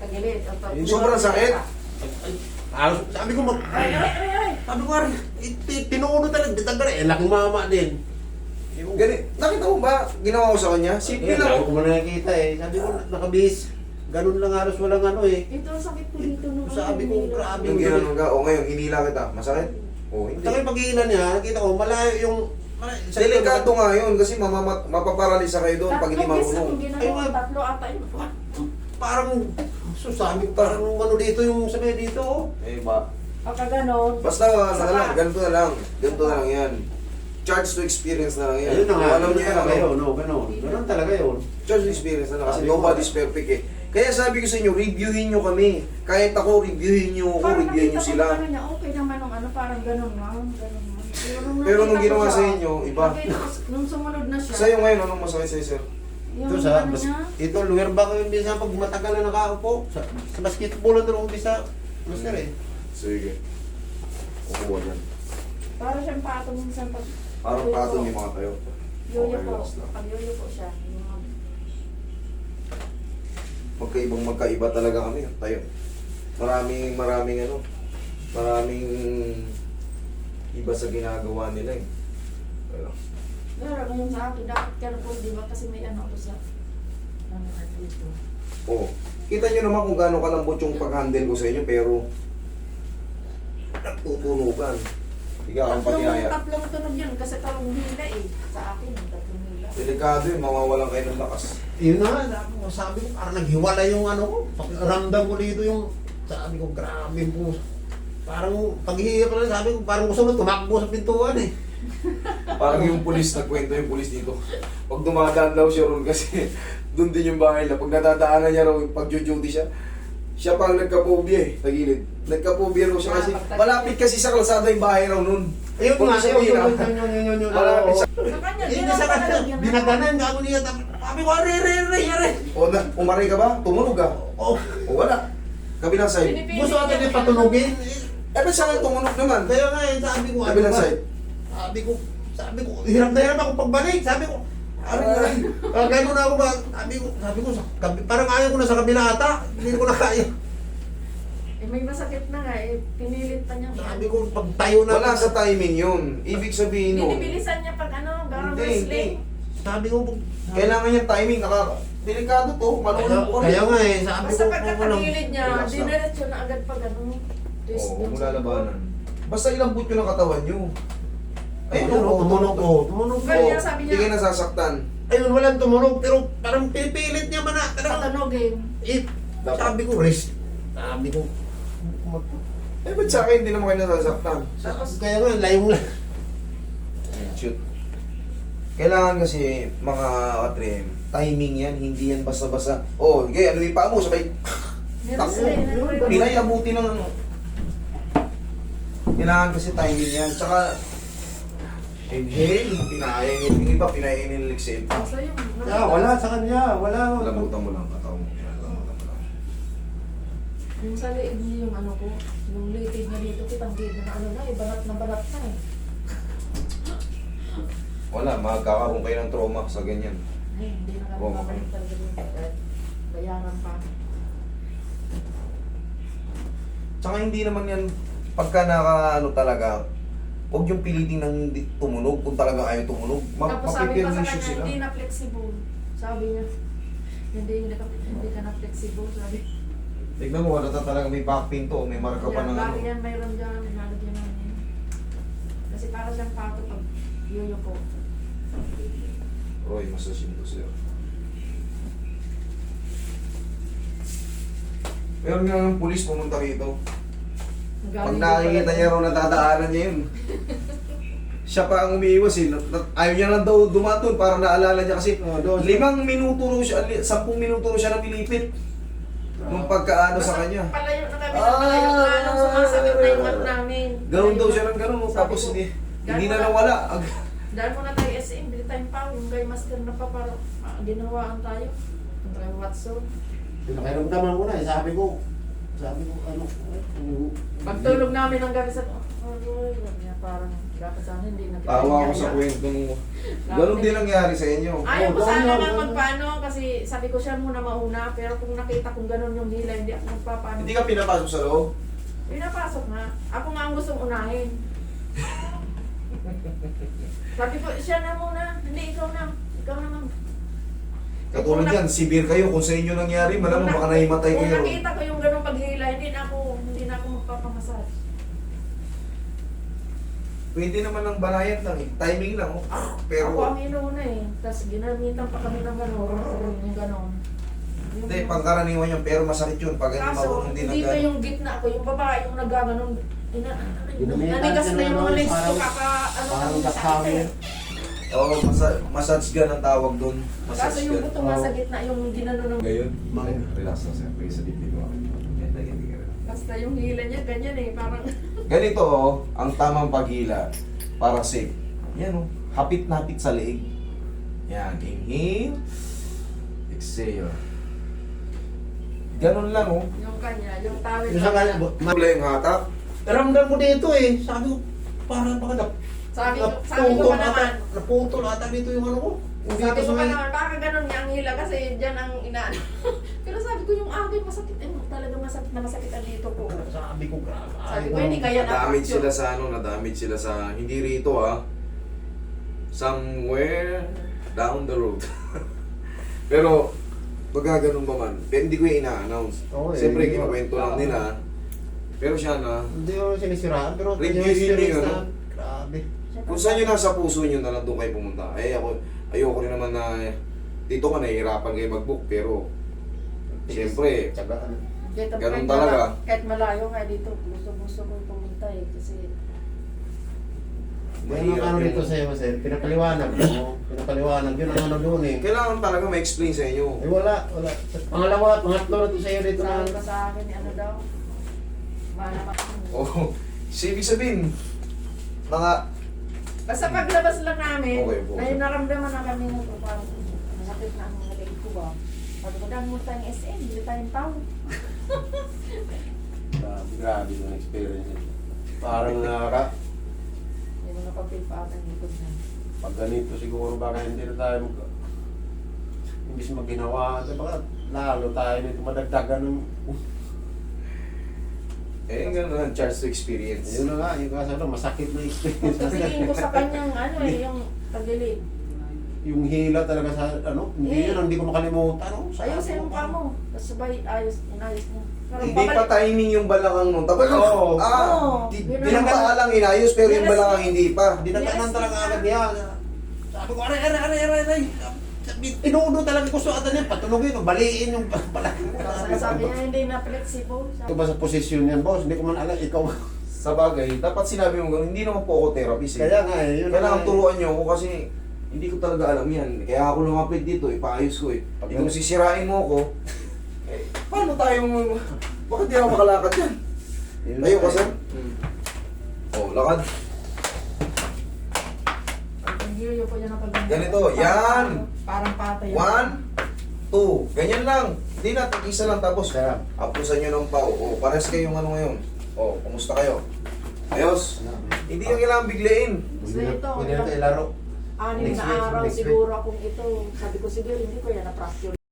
tagilid. Yung sobrang sakit? Sabi ko, Ay! sabi ko, tinuuno talaga, tagal laking mama din. Nakita mo ba, ginawa ko sa kanya? Simple lang. Sabi ko mo nakikita Sabi ko, nakabihis. Ganun lang halos walang ano Ito, sakit po dito nung Sabi ko, grabe. Yung ginawa ka, o ngayon, hinila kita. Masakit? O, hindi. Takay pag-iilan niya, nakita ko, malayo yung... Delikado nga yun kasi mapaparalisa kayo doon pag hindi marunong. Tatlo ata yun. Parang, sabi ko, parang ano dito yung sabi dito. Eh ba? Pagka ganon. Basta ganito na lang. Ganito na lang yan. Charge to experience na lang yan. Ayun na nga, Alam niyo yan, Ganun talaga yun. Charge to experience na lang kasi nobody's perfect eh. Kaya sabi ko sa inyo, reviewin nyo kami. Kahit ako, reviewin nyo ako, reviewin nyo sila. Parang nakita ko okay naman nung ano, parang ganon nga. Pero nung ginawa sa inyo, iba. Nung sumunod na siya. Sa'yo ngayon, anong masakit sa'yo, sir? Yung Ito sa, ano niya, ito, lugar ba kayo bisa pag matagal na nakaupo? Sa basketball na umpisa, master Sige. Kukuha dyan. para siyang patong minsan pag... Parang patong yung mga tayo. Yoyo Okay, po. last lang. Pag yoyo po siya. Yung mga... Magkaiba talaga kami. Tayo. Maraming iba sa ginagawa nila eh. Pero, Pero ngayon sa akin, dapat careful, di ba? Kasi may ano ako sa... Ano dito. oh, kita nyo naman kung gaano kalambot yung pag-handle ko sa inyo, pero nagtutunugan. Higa kang patihaya. Tatlong tunog yun kasi talong hila eh. Sa akin, tatlong hila. Delikado yun, mawawalan kayo ng lakas. Yun na nga, sabi ko, parang naghiwala yung ano ko. Ramdam ko dito yung, sabi ko, grabe po. Parang paghihirap na sabi ko, parang gusto mo tumakbo sa pintuan eh. Parang yung pulis, nagkwento yung pulis dito. Pag dumadaan daw siya ron kasi doon din yung bahay na pag nadadaanan niya raw, pag duty siya pang nagka-phobia eh, tagilid. Nagka-phobia raw siya kasi, malapit kasi sa kalsada yung bahay raw nun. Ayun nga, yun. Malapit sa... Sa kanya, Hindi sa kanya, dinaganan ka ako niya. Sabi ko, are. O, umaray ka ba? Tumunog ka? Oh, O wala. Kabilang side. gusto natin din patunogin. Eh, ba't saan tumunog naman? Kaya nga sabi ko, Kabilang side. Sabi ko, hirap na hirap ako pagbalik. Sabi ko, Aray. gano'n na ako ba? Sabi ko, parang ayaw ko na sa kabila ata. Hindi ko na kaya. Eh, may masakit na nga eh. Pinilit pa niya. Sabi ko, pag tayo na. Wala sa timing yun. Ibig sabihin nun. Binibilisan niya pag ano, garang Hindi, wrestling. Sabi ko, Kailangan yung timing. Delikado to. Malulong ko. kaya nga sabi Basta ko, pagkakagilid niya, Relax lang. diniretso na agad pag ano. twist Oo, dun mula sa labanan. Basta ilang boot yun ang katawan nyo. Ayun, tumunog ko. Kaya sabi Hindi kayo niya, nasasaktan. Ayun, walang tumunog, pero parang pinipilit niya man na. patanogin. Sabi ko, rest. Sabi ko, Eh, ba't sa akin hindi naman kayo nasasaktan? kaya nga, layong lang. Shoot. Kailangan kasi, mga katrim, timing yan, hindi yan basta-basta. Oh, okay, ano yung paa mo, sabay, Pinay, abuti ng ano. Kailangan kasi timing yan. Tsaka, inhale, pinain, yung iba, pinain yung exhale. Basta yung... Wala sa kanya, wala. Lambutan mo lang, kataw mo. Yan, lambutan mo lang. Yung sa liig niya yung ano ko, yung litig na dito, kitang gid na ano na, banat na eh. Wala, magkakaroon kayo ng trauma sa ganyan. Ay, hindi na Oo, kami babalik talaga dito. Bayaran pa. Tsaka hindi naman yan, pagka naka, talaga, huwag yung pilitin ng hindi tumunog, kung talaga ayaw tumunog. Tapos sabi pa sa Mapipirmisyo kanya, sila. hindi na flexible. Sabi niya, hindi ka na flexible. Sabi. Tignan mo, wala talaga may back pain to, may marka pa ng ano. Yan, mayroon dyan, nalagyan namin. Kasi para siyang pato pag yoyo ko. Roy, masasin to sir. Meron nga ng pulis pumunta rito. Pag nakikita niya raw natadaanan niya yun. Siya pa ang umiiwas eh. Ayaw niya lang daw dumaton para naalala niya kasi 5 minuto raw siya, 10 minuto raw siya napilipit. Nung pagkaano sa kanya. Palayo na kami ng palayo na anong sumasakit na yung mat namin. Ganun daw siya ng ganun. Tapos hindi na nawala. Dahil muna tayo SM, bili tayong pao. Yung guy master na pa para ginawaan tayo. Yung tayo Watson. Pinakairamdaman ko na, sabi ko, Sabi ko, ano, Pagtulog namin ng gabi sa... Aroy, parang dapat sana hindi na kita Tawa ko inaya. sa kwento mo. Ganun din nangyari sa inyo. Ayaw ko Oo, sana ganun, nga ganun. magpaano kasi sabi ko siya muna mauna pero kung nakita kong ganun yung hila hindi ako magpapaano. Hindi ka pinapasok sa loob? Pinapasok nga. Ako nga ang gustong unahin. Sabi ko, siya na muna. Hindi, ikaw na. Ikaw na ma'am. Katulad yan, severe kayo. Kung sa inyo nangyari, malamang baka nahimatay Kung kayo. nakita ko yung ganung paghila, hindi na ako magpapamasal. Pwede naman ng banayan lang eh. Timing lang oh. Pero, Ako ang inuuna eh. Tapos ginamitan pa kami ng gano'n. Yung gano'n. hindi, pangkaraniwan yun. Pero masakit yun. Pag hindi Kaso, marunong din dito agad. yung gitna ko, yung babae, yung nagaganon. Ginamitan Nanigas na siya yung ng mga legs ko, parang- kaka, ano, parang sakit gasawin. eh. Oo, massage gun ang tawag doon. Kaso Massage yung gun. buto nga sa gitna, yung ginanon ng... Ngayon, Mang- relax lang sir. Please, sa dibdib mo. Basta yung hila niya, ganyan eh, parang... Ganito oh, ang tamang paghila para safe. Yan oh, hapit-napit sa leeg. Yan, inhale, exhale. Ganun lang oh. Yung kanya, yung tawid. Yung sa kanya, Wala yung hatak. ramdam ko dito eh. Sabi ko, parang baka Sabi ko naputol pa naman, naputol ata dito yung ano ko. Yung sabi dito ko sa pa may... naman, baka ganun niya ang hila kasi dyan ang inaano. Pero sabi ko yung akin masakit, talaga masakit na masakitan dito po. Sabi ko, grabe. Sabi ko, hindi kaya Nadamage na-fracture. sila sa ano, nadamage sila sa, hindi rito ah. Somewhere down the road. Pero, magaganon pa man. Pero hindi ko yung ina-announce. Oo, eh, Siyempre, hindi ko- kinukwento lang nila. Pero siya na, Hindi ko sinisiraan, pero Review yung yun experience yung na, ano. grabe. kung saan nyo nasa puso nyo na lang doon kayo pumunta. Ayoko rin naman na, dito ka nahihirapan kayo mag-book. Pero, siyempre, Tsagaan. Ganun talaga. Kahit malayo nga dito, gusto ko pumunta eh. Kasi May ano dito sa'yo, sir, pinapaliwanag mo. Pinapaliwanag yun ang ano doon eh. kailangan talaga ma-explain sa inyo. Eh wala. Pangalawa, pangatlo na to sa'yo dito sabi na. pa sa akin, ano daw, wala pa kami. Oh, ibig sabihin, mga, Basta paglabas lang namin, Okay po. ay naramdaman na kami ng parang masakit na ang leg ko ba. Sabi ko, dahil mo tayong SM, hindi tayong tao. Grabe yung experience nito. Parang Hindi mo napapipatan likod na. pag ganito siguro baka hindi na tayo imbis maginawa, baka lalo tayo nito madagdagan ng gano'n ang chance to experience. yun na nga, yung kaso ano, masakit na experience. Kasi tingin ko sa kanyang, ano eh, yung tagilid. Yung hila talaga sa ano, hindi yun, hindi ko makalimutan. Ano, Ayusin mo pa mo. Tapos sabay, inayos mo. Pero Hindi pa timing yung balakang nun. Tapos, Oo. Oo. bilang pa lang inayos, pero yung balakang hindi pa. Dinaganan talaga agad niya. Sabi ko, aray. Inuuno talaga gusto ata niya, patulogin o baliin yung balakang. sabi niya, hindi na flexible. Ito ba sa posisyon yan, boss? Hindi ko man alam, ikaw. Sa bagay, dapat sinabi mo gano'n, hindi naman po ako therapist eh. Kaya nga eh, yun Kailangan na eh. turuan niyo ako kasi hindi ko talaga alam yan. Kaya ako lumapit dito, ipaayos ko eh. Pag- Kung sisirain mo ako, paano tayo bakit di ako makalakad yan? Yun Tayo na ka eh. sir? Oh, lakad. Pag-hilo po niya na pag Ganito, yan. Parang patay. 1, 2, ganyan lang. Hindi na, tag-isa lang tapos. Sarap. Apusan nyo ng pao. O, pares kayong ano ngayon. O, kumusta kayo? Ayos. Hindi yung kailangan biglain. Gusto ito, Pwede na ito ilaro. Anim Next na week, araw next week. siguro akong ito. Sabi ko siguro, hindi ko yan na-fracture.